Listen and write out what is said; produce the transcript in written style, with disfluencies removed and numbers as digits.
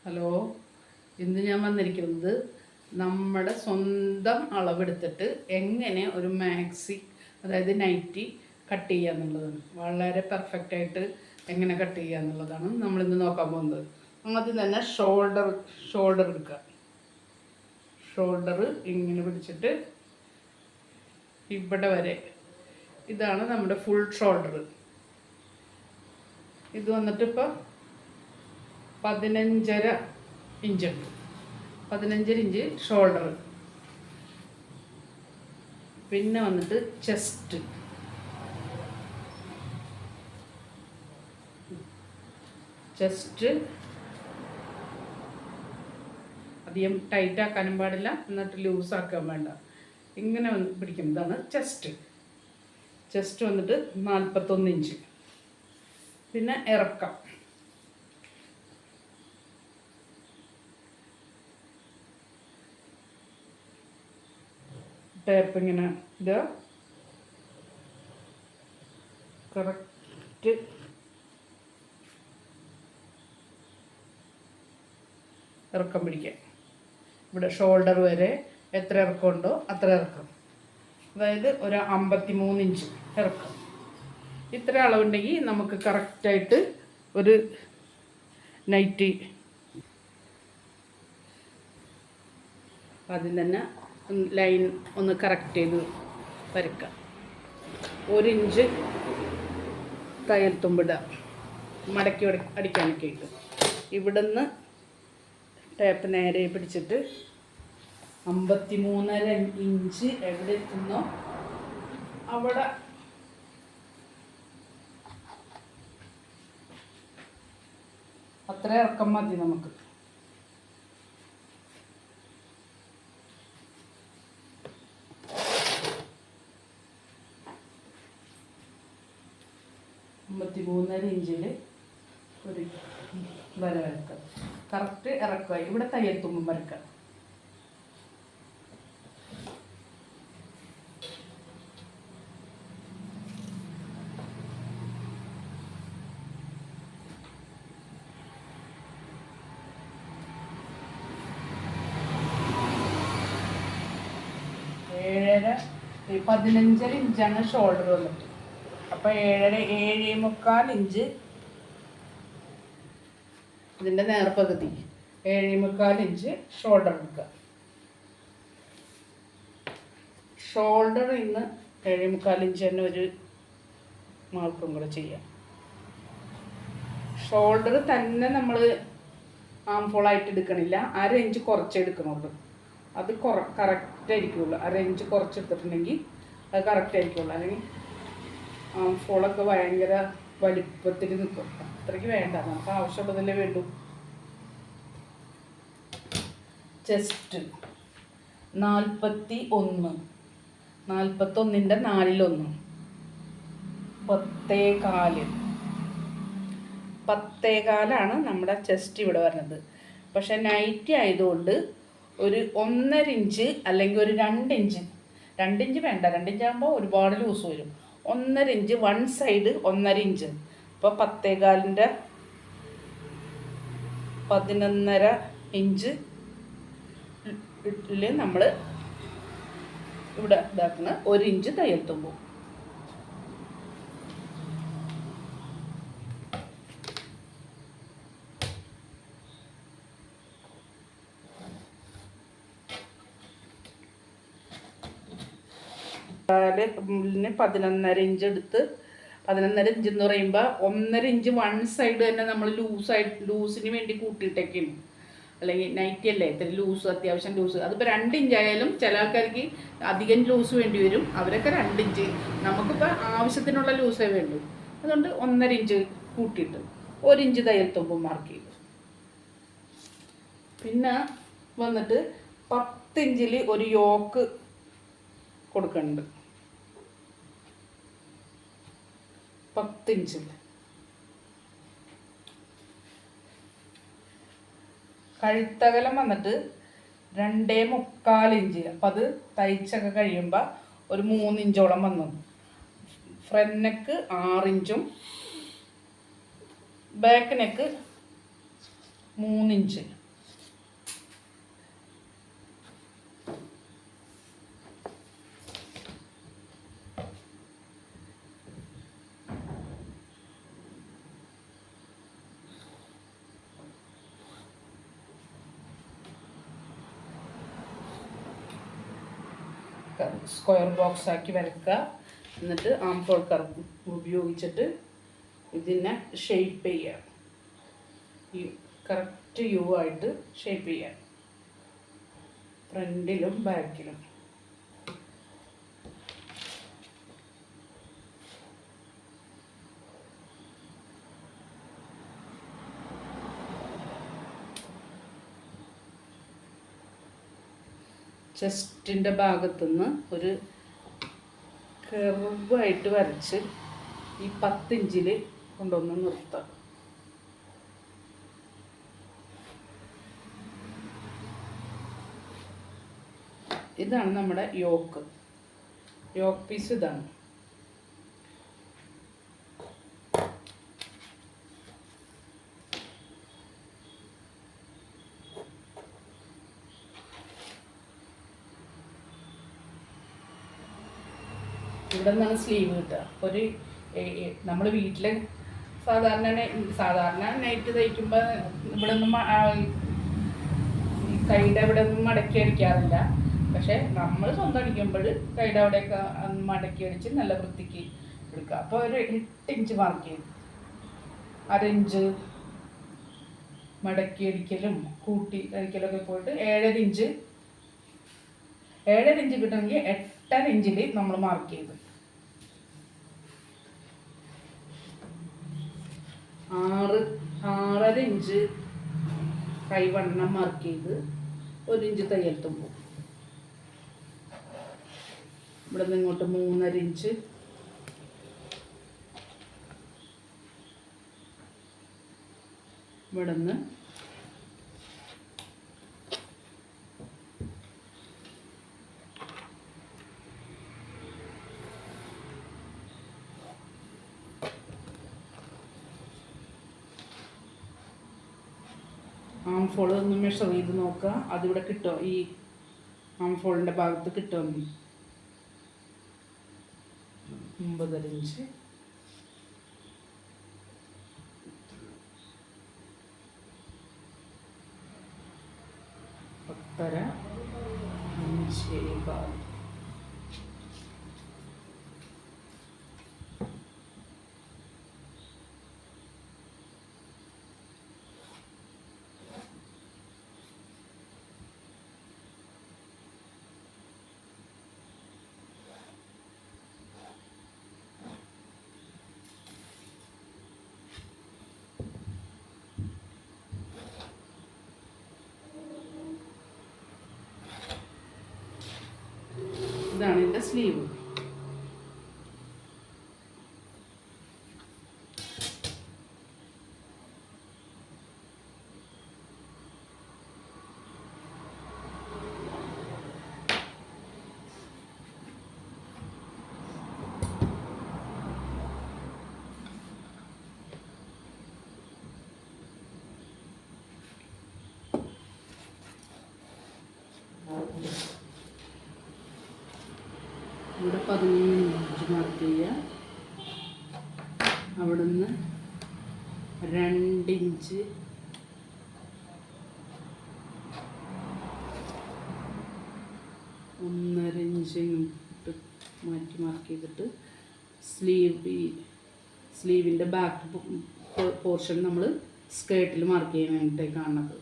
Hello, ഇന്ന് ഞാൻ വന്നിരിക്കുന്നത് നമ്മുടെ സ്വന്തം അളവെടുത്തിട്ട് എങ്ങനെ ഒരു മാക്സി അതായത് നൈറ്റി കട്ട് ചെയ്യുക എന്നുള്ളതാണ്. വളരെ പെർഫെക്റ്റായിട്ട് എങ്ങനെ കട്ട് ചെയ്യുക എന്നുള്ളതാണ് നമ്മളിന്ന് നോക്കാൻ പോകുന്നത്. ആദ്യം തന്നെ ഷോൾഡർ എടുക്കുക. ഷോൾഡർ ഇങ്ങനെ പിടിച്ചിട്ട് ഇവിടെ വരെ, ഇതാണ് നമ്മുടെ ഫുൾ ഷോൾഡർ. ഇത് വന്നിട്ട് ഇപ്പോൾ 15.5 ഇഞ്ചുണ്ട്. 15 ഇഞ്ച് ഷോൾഡർ. പിന്നെ വന്നിട്ട് ചെസ്റ്റ് അധികം ടൈറ്റ് ആക്കാനും പാടില്ല, എന്നിട്ട് ലൂസ് ആക്കാൻ വേണ്ട. ഇങ്ങനെ പിടിക്കും. ഇതാണ് ചെസ്റ്റ് വന്നിട്ട് 41 ഇഞ്ച്. പിന്നെ ഇറക്കം ടേപ്പ് ഇങ്ങനെ ഇത് കറക്റ്റ് ഇറക്കം പിടിക്കാൻ. ഇവിടെ ഷോൾഡർ വരെ എത്ര ഇറക്കമുണ്ടോ അത്ര ഇറക്കം, അതായത് ഒരു 53 ഇഞ്ച് ഇറക്കം. ഇത്ര അളവുണ്ടെങ്കിൽ നമുക്ക് കറക്റ്റായിട്ട് ഒരു നൈറ്റി. ആദ്യം തന്നെ ലൈൻ ഒന്ന് കറക്റ്റ് ചെയ്ത് വരയ്ക്കാം. 1 ഇഞ്ച് തയ്യൽ തുമ്പിടുക, മടക്കി അടിക്കാനൊക്കെ ഇട്ട്. ഇവിടുന്ന് ടേപ്പ് നേരെ പിടിച്ചിട്ട് 53.5 ഇഞ്ച് എവിടെ എത്തുന്നോ അവിടെ അത്ര ഇറക്കം മതി നമുക്ക്. ഇഞ്ചിൽ ഒരു വര വരക്കുക. കറക്റ്റ് ഇറക്കുക. ഇവിടെ തയ്യൽ തുമ്പും വരക്കുക. ഏഴര 15 ഇഞ്ചാണ് ഷോൾഡർ വന്നിട്ട്. അപ്പോൾ 7.75 ഇഞ്ച് ഇതിൻ്റെ നേർപകുതി 7.75 ഇഞ്ച് ഷോൾഡർ എടുക്കുക. ഷോൾഡറിൽ നിന്ന് 7.75 ഇഞ്ച് തന്നെ ഒരു മാർക്കും കൂടെ ചെയ്യാം. ഷോൾഡർ തന്നെ നമ്മൾ ആംഫോളായിട്ട് എടുക്കണില്ല, 1/2 ഇഞ്ച് കുറച്ചെടുക്കണുള്ളൂ. അത് കറക്റ്റ് ആയിരിക്കുള്ളൂ. 1/2 ഇഞ്ച് കുറച്ചെടുത്തിട്ടുണ്ടെങ്കിൽ അത് കറക്റ്റ് ആയിരിക്കുള്ളൂ. അല്ലെങ്കിൽ ആംഫോളൊക്കെ ഭയങ്കര വലിപ്പത്തിൽ നിൽക്കും. അത്രയ്ക്ക് വേണ്ട, നമുക്ക് ആവശ്യമുള്ളതല്ലേ വേണ്ടൂ. ചെസ്റ്റ് 41, 41ൻ്റെ 4/1, 10.4 നമ്മുടെ ചെസ്റ്റ് ഇവിടെ വരുന്നത്. പക്ഷെ നൈറ്റി ആയതുകൊണ്ട് ഒരു 1.5 ഇഞ്ച് അല്ലെങ്കിൽ ഒരു 2 ഇഞ്ച്, 2 ഇഞ്ച് വേണ്ട, 2 ഇഞ്ച് ആകുമ്പോൾ ഒരുപാട് ലൂസ് വരും. 1.5 ഇഞ്ച്, വൺ സൈഡ് 1.5 ഇഞ്ച്. അപ്പോൾ 10.4ൻ്റെ 11.5 ഇഞ്ച് നമ്മൾ ഇവിടെ ഇതാക്കുന്ന 1 ഇഞ്ച് തയ്യൽ തുമ്പും. ിന് 11.5 ഇഞ്ച് എടുത്ത്, 11.5 ഇഞ്ച് എന്ന് പറയുമ്പോൾ 1.5 ഇഞ്ച് വൺ സൈഡ് തന്നെ നമ്മൾ ലൂസിന് വേണ്ടി കൂട്ടിയിട്ടൊക്കെയാണ്. അല്ലെങ്കിൽ നൈറ്റി അല്ലേ, ഇത്തിരി ലൂസ്, അത്യാവശ്യം ലൂസ്. അതിപ്പോൾ 2 ഇഞ്ച് ആയാലും ചില ആൾക്കാർക്ക് അധികം ലൂസ് വേണ്ടി വരും. അവരൊക്കെ 2 ഇഞ്ച്, നമുക്കിപ്പോൾ ആവശ്യത്തിനുള്ള ലൂസേ വേണ്ടൂ. അതുകൊണ്ട് 1.5 ഇഞ്ച് കൂട്ടിയിട്ട് 1 ഇഞ്ച് തയ്യൽ തുമ്പും മാർക്ക് ചെയ്തു. പിന്നെ വന്നിട്ട് 10 ഇഞ്ചിൽ ഒരു യോക്ക് കൊടുക്കുന്നുണ്ട്. 10 ഇഞ്ചിൽ കഴുത്തകലം വന്നിട്ട് 2.25 ഇഞ്ച്. അപ്പം അത് തയ്ച്ചൊക്കെ കഴിയുമ്പോൾ ഒരു 3 ഇഞ്ചോളം വന്നു. ഫ്രണ്ട് നെക്ക് 6 ഇഞ്ചും back neck 3 inch. Square box ആക്കി വരക്കുക. എന്നിട്ട് ആം ഹോൾ കർവ് ഉപയോഗിച്ചിട്ട് ഇതിനെ ഷേപ്പ് ചെയ്യുക. ഈ കറക്റ്റ് യു ആയിട്ട് ഷേപ്പ് ചെയ്യുക, ഫ്രണ്ടിലും ബാക്കിലും. ചെസ്റ്റിൻ്റെ ഭാഗത്തുനിന്ന് ഒരു കർവായിട്ട് വരച്ച് ഈ 10 ഇഞ്ചിൽ കൊണ്ടുവന്ന് നിർത്താം. ഇതാണ് നമ്മുടെ യോക്ക് പീസ്. ഇതാണ് ഇവിടെ നിന്നാണ് സ്ലീവ് കിട്ടുക. ഒരു നമ്മൾ വീട്ടിൽ സാധാരണ നൈറ്റ് തയ്ക്കുമ്പോൾ ഇവിടെ ഒന്നും കൈയുടെ ഇവിടെ ഒന്നും മടക്കി അടിക്കാറില്ല. പക്ഷെ നമ്മൾ സ്വന്തം അടിക്കുമ്പോൾ കൈയുടെ അവിടെയൊക്കെ മടക്കി അടിച്ച് നല്ല വൃത്തിക്ക് എടുക്കുക. അപ്പോൾ ഒരു 8 ഇഞ്ച് മാർക്ക് ചെയ്തു. 1/2 ഇഞ്ച് മടക്കി അടിക്കലും കൂട്ടി അടിക്കലൊക്കെ പോയിട്ട് 7.5 ഇഞ്ച് കിട്ടണമെങ്കിൽ 8.5 ഇഞ്ചിൽ നമ്മൾ മാർക്ക് ചെയ്തു. 6.5 ഇഞ്ച് കൈവണ്ണം മാർക്ക് ചെയ്ത് 1 ഇഞ്ച് തയ്യൽ തുമ്പും. ഇവിടെ നിന്ന് ഇങ്ങോട്ട് 3.5 ഇഞ്ച്, ഇവിടെ നിന്ന് ആം ഫോൾ ഒന്ന് മെഷർ ചെയ്ത് നോക്കുക. അതിവിടെ കിട്ടുമോ, ഈ ആം ഫോളിൻ്റെ ഭാഗത്ത് കിട്ടുമെങ്കിൽ 9.5 ഇഞ്ച്, 10.5, 5.25. ഇതാണ് ഇതിൻ്റെ സ്ലീവ്. ഇവിടെ 13 ഇഞ്ച് മാർക്ക് ചെയ്യുക. അവിടെ നിന്ന് 2 ഇഞ്ച്, 1.5 ഇഞ്ച് മാറ്റി മാർക്ക് ചെയ്തിട്ട് സ്ലീവിൻ്റെ ബാക്ക് പോർഷൻ നമ്മൾ സ്കേർട്ടിൽ മാർക്ക് ചെയ്യാൻ വേണ്ടിയിട്ടാണ് കാണുന്നത്.